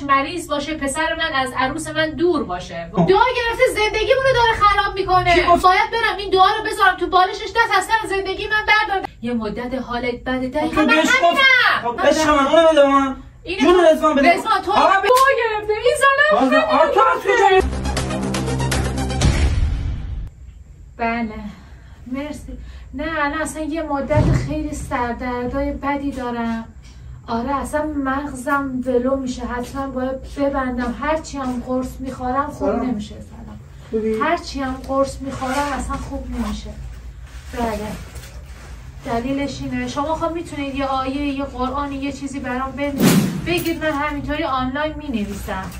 مریض باشه، پسر من از عروس من دور باشه. دعا گرفته زندگیمونو داره خراب میکنه. باید برم این دعا رو بذارم تو بالشش، دست از سر زندگی من بردار. یه مدت حالت بده دقیقاً من همینم. عشق من اونو بده من. جون رزوان بده. رزوان تو دعا گرفته این زنم. بله مرسی. نه الان اصلا یه مدت خیلی سردردای بدی دارم. آره اصلا مغزم ولو میشه، حتما باید ببندم. هرچی هم قرص میخورم خوب نمیشه. سلام. هرچی هم قرص میخورم اصلا خوب نمیشه. بله دلیلش اینه. شما خب میتونید یه آیه، یه قرآنی، یه چیزی برام بگید، من همینطوری آنلاین مینویسم.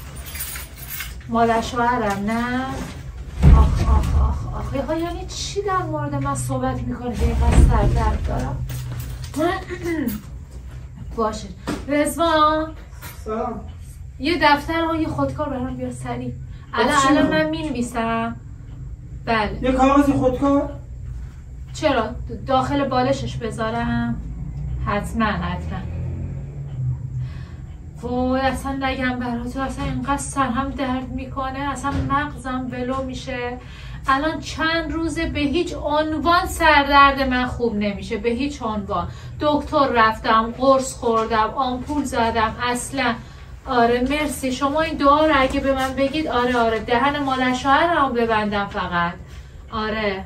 مادر شوهرم نه؟ آخ آخ آخ آخ. یعنی چی در مورد من صحبت میکنه که اینقدر سردرد دارم؟ باشه رزوان سلام. یه دفتر و یه خودکار برام بیار سریع. الان من مینویسم. بله یه کاغذی خودکار؟ چرا؟ داخل بالشش بذارم؟ حتما. وای اصلا نگم براتو، اصلا اینقدر سرم درد میکنه، اصلا مغزم ولو میشه. الان چند روزه به هیچ عنوان سردرد من خوب نمیشه، به هیچ عنوان. دکتر رفتم، قرص خوردم، آمپول زدم، اصلا. آره مرسی. شما این دعا رو اگه به من بگید. آره دهن مادر شوهرم ببندم فقط. آره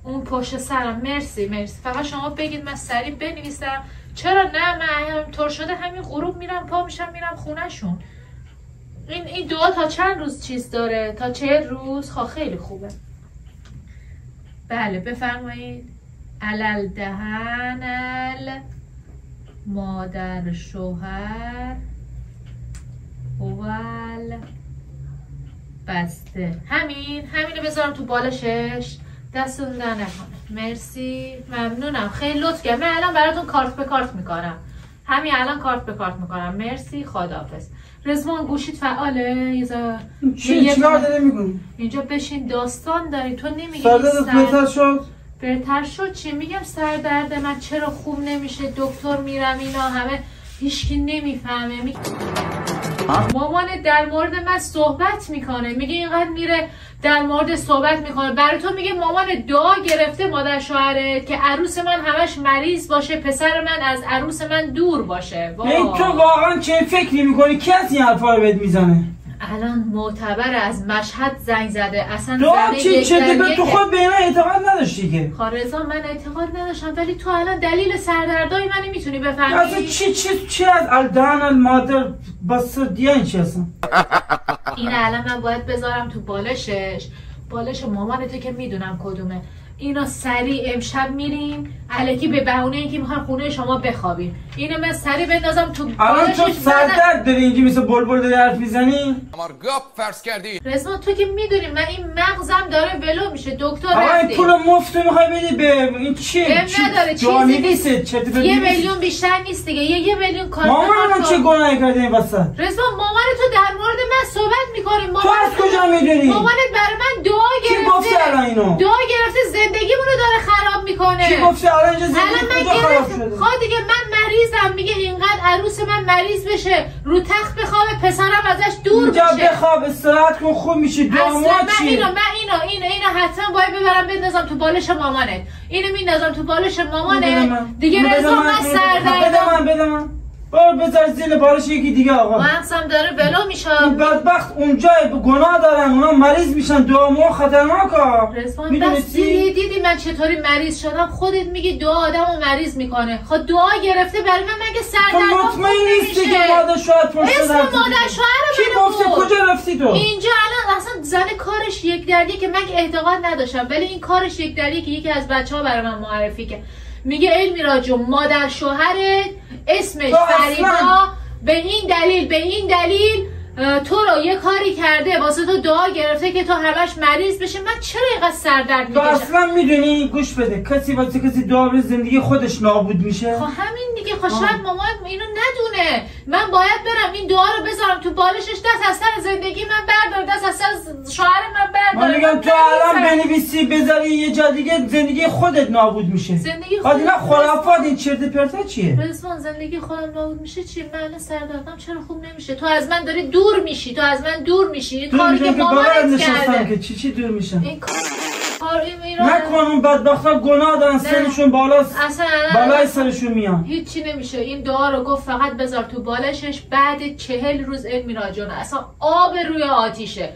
اون پشت سرم. مرسی. فقط شما بگید من سریع بنویسم. چرا نه؟ من همینطور شده همین غروب میرم پا میشم میرم خونه شون. این دعا تا چند روز چیز داره؟ تا 40 روز. خب خیلی خوبه. بله بفرمایید. علل دهن مادر شوهر اول بسته. همینو بذارم تو بالشش. دستتون در نکنه. مرسی ممنونم، خیلی لطف کردید. من الان براتون کارت به کارت میکنم. همین الان کارت به کارت میکنم. مرسی خداحافظ. رزوان گوشیت فعاله؟ چیکار داره میکنی؟ اینجا بشین داستان داری. تو نمیگی سردردت بهتر شد؟ بهتر شد چی؟ میگم سردرد من چرا خوب نمیشه، دکتر میرم اینا همه هیچکی نمیفهمه. مامانت در مورد من صحبت میکنه، میگه اینقدر میره در مورد صحبت میکنه. برای تو میگه مامان دعا گرفته مادر شوهرت که عروس من همش مریض باشه، پسر من از عروس من دور باشه. این تو واقعا چه فکری میکنی؟ کی از این حرفا رو بهت میزنه؟ الان معتبر از مشهد زنگ زده. اصلا دعا چه تو خود به اینا اعتقاد نداشتی که؟ خارزان من اعتقاد نداشتم، ولی تو الان دلیل سردردای منو میتونی بفهمی؟ اصلا چی از الدهن المادر بس دیگه چی اصلا؟ این الان من باید بذارم تو بالش مامانته که میدونم کدومه. اینو سریع امشب میریم الکی به بهونه اینکه میخوام خونه شما بخوابیم. اینو من سریع بندازم تو بالشش. الان تو سردرد داری اینجا مثل بلبل داری حرف میزنی؟ مارگاپ فرض کردی. رزوان تو که میدونی من این مغزم داره ولو میشه. دکتر رفتی. این پول مفت میخوای بدی به این چیه؟ نداره چیزی نیست. 1 میلیون بیشتر نیست دیگه. 1 میلیون کار. مامان من چه گناهی کرده این وسط؟ رزوان مامان تو در مورد من صحبت میکنی. تو از کجا میدونی؟ مامانت برای من دعا گرفته. کی گفته الان اینو؟ دعا گرفته زندگیمونو داره خراب میکنه. کی گفته الان اینجا زندگی خراب شده؟ خب دیگه من مریضم، میگه اینقدر عروس من مریض بشه، رو تخت بخوابه، پسرم ازش دور بشه. اینجا بخواب استراحت کن خوب میشی. داماد چی؟ اینو حتما باید ببرم بندازم تو بالش مامانت. اینو میندازم تو بالش مامانت. دیگه رضا من سردردم. بده من. برو بذار زیر بالش یکی دیگه آقا. مغزم داره ولو میشه. این بدبخت اونجا گناه دارن، اونا مریض میشن. دعا خطرناکه. رزوان بس دیدی من چطوری مریض شدم؟ خودت میگی دعا آدمو مریض میکنه. خب دعا گرفته برای من مگه سردردم خوب مطمئن نیستی که مادر شوهر پشت اسم مادر شوهر کی گفته؟ کجا رفتی تو؟ اینجا الان اصلا زن کارش یک دریه که من که اعتقاد نداشتم، ولی این کارش یک دریه که یکی از بچه‌ها برای من معرفی که میگه علمیرا جون مادر شوهرت اسمش فریدا به این دلیل تو رو یه کاری کرده واسه تو دعا گرفته که تو همش مریض بشه. من چرا اینقدر سردرد میکشم؟ تو اصلا میدونی گوش بده، کسی واسه کسی دعا بره زندگی خودش نابود میشه. خب همین دیگه. خب شاید مامان اینو ندونه. من باید برم این دعا رو بذارم بذارم تو بالشش، دست از سر زندگی من بردار، دست از سر شوهر من بردار. من میگم تو الان بنویسی بذاری یه جا دیگه زندگی خودت نابود میشه. زندگی خودت اینا خرافات، این چرت پرتا چیه؟ رضوان زندگی خودم نابود میشه چی؟ من الان سردردم چرا خوب نمیشه؟ تو از من داری دور میشی، تو از من دور میشی. این کاری که مامانت کرده که چی دور میشن؟ این کار نکن، اون بدبختا گناه دارن، سرشون بالاست، بالای سرشون میان. هیچی نمیشه. این دعا رو گفت فقط بذار تو بالشش، بعد 40 روز علم میراجونه، اصلا آب روی آتیشه.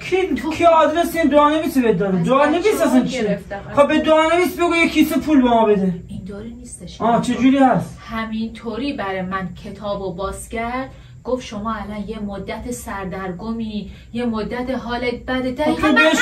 کی آدرس این دعا نویس بهت داده؟ دعا نویس اصلا چیه؟ خب به دعا نویس بگو یه کیسه پول به ما بده. اینطوری نیستش. چجوری هست؟ همینطوری برای من کتابو باز کرد، گفت شما الان یه مدت سردرگمی، یه مدت حالت بده. دقیقا من همینم.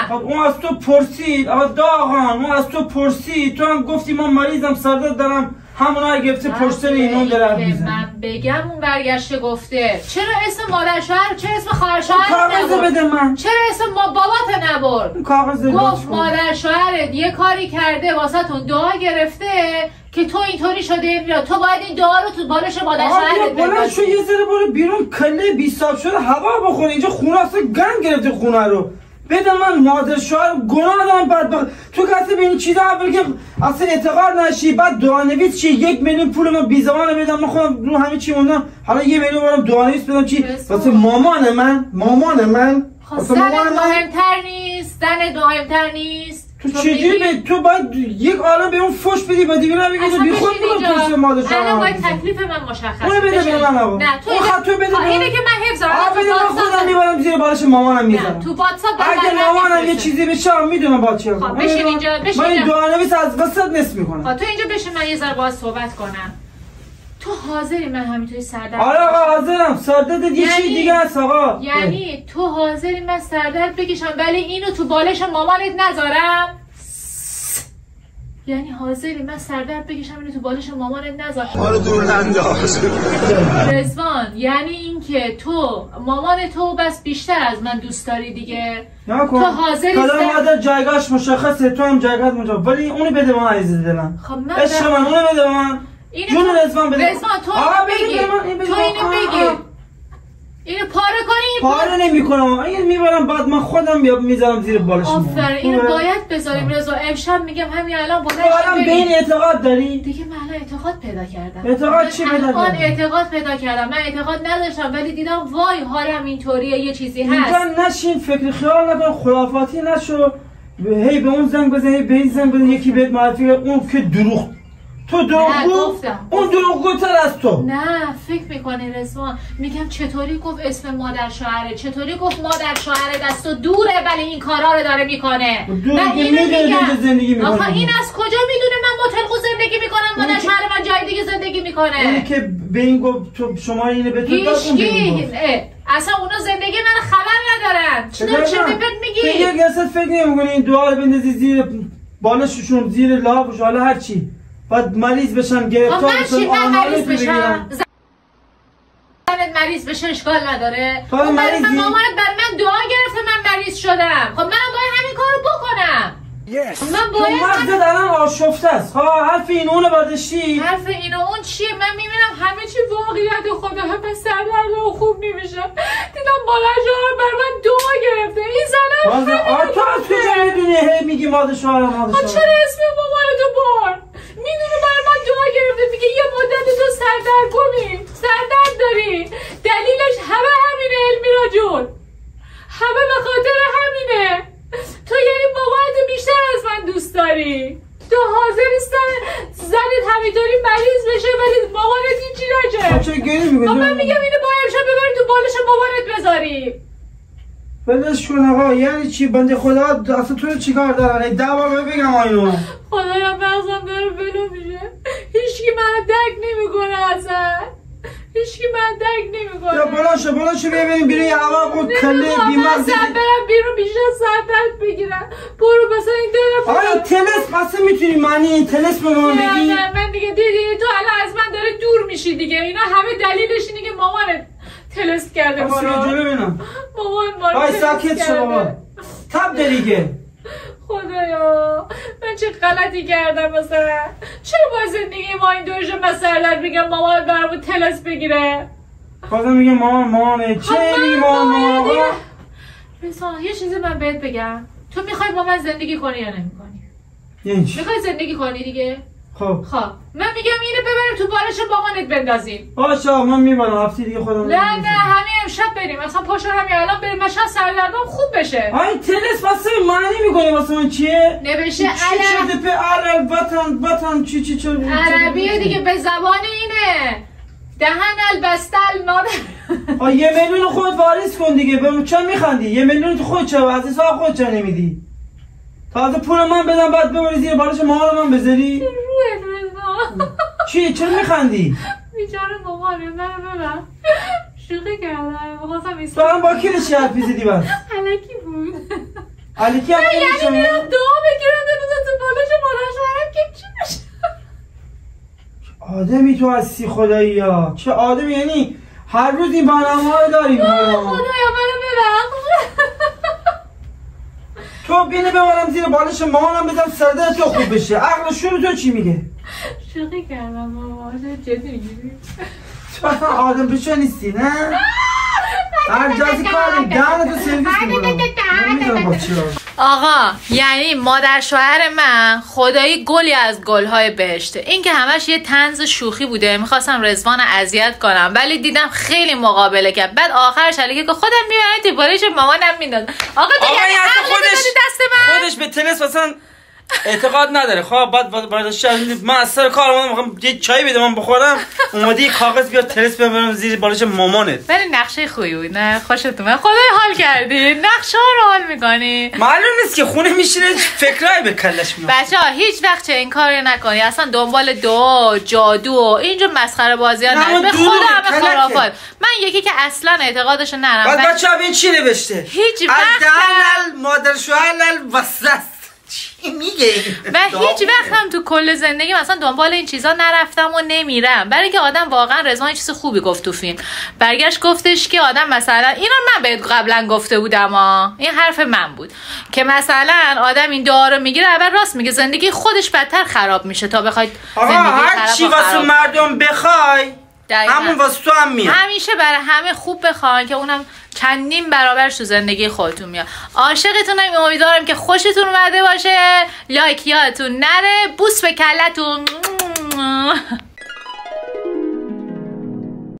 خب اون از تو پرسید، داغان اون از تو پرسید، تو هم گفتی من مریضم سردرد دارم، همونا گرفته پشت اینون داره میزنه. من بگم اون برگشته گفته چرا اسم مادر شوهر، چرا اسم خواهر شوهر کاغذ بده من، چرا اسم بابات نبرد؟ کاغذ گفت مادر شوهرت یه کاری کرده واسهتون دعا گرفته که تو اینطوری شده میاد، تو باید این دعا رو تو بالش مادر شوهرت ببری. بلند شو یه ذره برو بیرون، کله بیساب شده هوا بخوره، اینجا خونه اصلا گند گرفته خونه رو. بده من مادر شوهر گناه دارم بدبخت. تو کسی به این چیزا اول که اصلا اعتقاد نشی، بعد دعا نویس چی؟ 1 میلیون پول من بی زبانه بدم، من خودم رو همه چی موندم، حالا 1 میلیون برام دعا نویس بدم چی؟ واسه مامان من واسه مامان مهمتر نیست؟ زن مهمتر نیست؟ تو چجوری تو باید یک عالم به اون فوش بدی و دیگه نمیگی تو بی خود برو پشت مادر شوهر. الان باید تکلیف من مشخص بشه. بده من آقا. نه تو بده. اینه که من حفظ من خودم میبرم زیر بالش مامانم میذارم. تو واتساپ اگه مامانم یه چیزی بشه میدونم با چی. خب بشین اینجا، بشین. من این دعا نویس از وسط نصف میکنم. تو اینجا بشین، من یه ذره باهات صحبت کنم. تو حاضری من همینطوری سردرد؟ آره آقا حاضرم. سردرد یه چیز دیگه است آقا. یعنی تو حاضری من سردرد بکشم ولی اینو تو بالش مامانت نذارم؟ یعنی حاضری من سردرد بکشم اینو تو بالش مامانت نذارم؟ حالا دور ننداز رضوان، یعنی اینکه تو مامان تو بس بیشتر از من دوست داری دیگه. نکن. تو حاضری کدام مادر جایگاهش مشخصه، تو هم جایگاهت مشخصه، ولی اونو بده من عزیز دلم. خب من عشق من اونو بده من. جون رضوان بده. رضوان تو اینو بگیر. اینو پاره کنیم. پاره نمی‌کنم. اگه میبرم بعد من خودم میذارم زیر بالش. آفرین. اینو باید بذاریم رضا. امشب میگم همین الان به این اعتقاد داری؟ دیگه من الان اعتقاد پیدا کردم. اعتقاد چی پیدا کردم؟ من اعتقاد پیدا کردم. من اعتقاد نداشتم ولی دیدم وای حالم اینطوریه، یه چیزی هست. اینجا نشین فکر خیال نکن، خرافاتی نشو. هی به اون زنگ بزن، هی به این زنگ بزن، یکی بهت معرفی اون که دروغ. تو دروغگو، اون دروغگوتر از تو. نه فکر میکنی رضوان؟ میگم چطوری گفت اسم مادر شوهره، چطوری گفت مادر شوهره دست و دوره ولی این کارا رو داره میکنه. من اینو میگم زندگی میکنه. آخه این از کجا میدونه من متلقو زندگی میکنم، مادر شوهر من جای دیگه زندگی میکنه؟ اونی که به این گفت تو شما اینو به تو داد اون اصلا اونا زندگی من خبر ندارن. چی داری چرت پرت میگی؟ یه گسد فکر نمیکنی این دعا رو بندازی زیر بالششون، زیر لابش، حالا هر چی، بعد مریض بشن، گرفتار بشن، مریض بشن. زنت مریض بشه اشکال نداره. تو مریضی؟ مامانت برای من دعا گرفته من مریض شدم. خب منم باید همین کارو بکنم. من باید تو مغزت الان آشفته است. ها حرف این اونو برداشتی؟ حرف این و اون چیه؟ من میبینم همه چی واقعیت خدا، همه سردرد و خوب نمیشم. دیدم مادر شوهر برای من دعا گرفته. این زنم تو از کجا میدونی هی میگی مادر شوهر مادر شوهر؟ چرا اسم مامانتو بار؟ میدونه برای من دعا گرفته، میگه یه مدت تو سردرگمی، سردرد داری، دلیلش همه همینه المیرا جون، همه به خاطر همینه. تو یعنی مامانتو بیشتر از من دوست داری، تو حاضری زنت همینطوری مریض بشه ولی مامانت هیچی نشه. چرا گریه میکنی؟ من میگم اینو باید امشب ببری تو بالش مامانت بذاری. بلش کن آقا، یعنی چی؟ بنده خدا اصلا تو رو چیکار دارن؟ 10 بار بگم اینو. خدایا مغزم داره بلو میشه، هیچکی منو درک نمیکنه اصلا، هیچکی من درک نمیکنه. یا بلند شو ببین بیرون یه هوا اون کله بیمار زدی. برم بیرون بیشتر سردرد بگیرم. برو مثلا این داره. آیا تلس پس میتونی معنی این تلس به ما بگی؟ نه من دیگه دیدی تو الان از من داره دور میشی دیگه. اینا همه دلیلش اینه که مامانت تلس کرده ما رو. اصلا ببینم مامان ما رو ساکت شو بابا. تب دلیگه. خدایا من چه غلطی کردم مثلا؟ چرا با زندگی ما این دوشه من سردرد بگم مامان برامون تلس بگیره؟ بازم میگه مامانه. چه میگه مامان؟ رضوان یه چیزی من بهت بگم، تو میخوای با من زندگی کنی یا نمیکنی؟ یعنی چی؟ میخوای زندگی کنی دیگه؟ خب من میگم اینو ببریم تو بالش مامانت بندازیم. باشه من میبرم هفته دیگه خودم. نه همین امشب بریم، اصلا پاشو همین الان بریم، مثلا سردردم خوب بشه. آی تلس واسه معنی میکنه واسه من چیه؟ نوشته چی شده به عرب وطن چی عربیه دیگه، به زبان اینه دهن البستل مادر. 1 میلیون خود واریز کن دیگه. به چه میخندی؟ 1 میلیون تو خود چه از حساب خود چه نمیدی؟ تازه پول من بدم بعد ببری زیر بالش مامان من بذاری؟ چی چرا میخندی؟ بیچاره مامانه منو ببر. شوخی کردم می‌خواستم ایست. تو هم با کی چی حرفی زدی بس؟ الکی بود. الکی هم یعنی میرم دعا بگیرم بذار تو بالش مادر شوهرم که چی بشه؟ آدمی تو هستی خدایی ها. چه آدمی، یعنی هر روز این برنامه‌ها رو داریم. خدایا منو ببخش. تو بینه ببرم زیر بالش مامانم بدم سرده تو خوب بشه. عقل شروع تو چی میگه؟ شوخی کردم بابا، جدی میگیری؟ تو اصلا آدم بشه نیستی نه؟ هر جازی کاری دهن تو سرویس میکنم. نمیدونم با چی. آقا یعنی مادر شوهر من خدایی گلی از گلهای بهشته. این که همش یه طنز شوخی بوده، میخواستم رضوان اذیت کنم ولی دیدم خیلی مقابله کرد. بعد آخرش علیه که خودم میبرم تو بالش مامانم میندازم. آقا تو یعنی خودش به تلس مثلا اعتقاد نداره. خب بعد من از سر کار میخوام یه چای بده من بخورم، اومدی یه کاغذ بیار تلس ببرم زیر بالش مامانت. ولی نقشه خوبی بود. نه خوشت اومد؟ خدای حال کردی، نقشه ها رو حال میکنی. معلوم نیست که خونه میشینه فکرای به کلش میاد. بچه‌ها هیچ وقت این کارو نکنی، اصلا دنبال دعا جادو و اینجور مسخره بازی‌ها نرید. به خدا همه خرافات. من یکی که اصلا اعتقادشو ندارم. بعد بچه‌ها این چی نوشته؟ هیچ وقت مادر شوهر وصلت چی میگه؟ و هیچ وقت هم تو کل زندگی مثلا دنبال این چیزا نرفتم و نمیرم. برای اینکه آدم واقعا رضوان چیز خوبی گفت تو فیلم، برگشت گفتش که آدم مثلا اینو من بهت قبلا گفته بودم این حرف من بود که مثلا آدم این دعا رو میگیره اول راست میگه، زندگی خودش بدتر خراب میشه تا بخواید زندگی هر چی واسه مردم بخوای همون واسه تو هم میاد. همیشه برای همه خوب بخواین که اونم چندین برابرش تو زندگی خودتون میاد. عاشقتونم، امیدوارم که خوشتون اومده باشه. لایک یادتون نره، بوس به کلتون.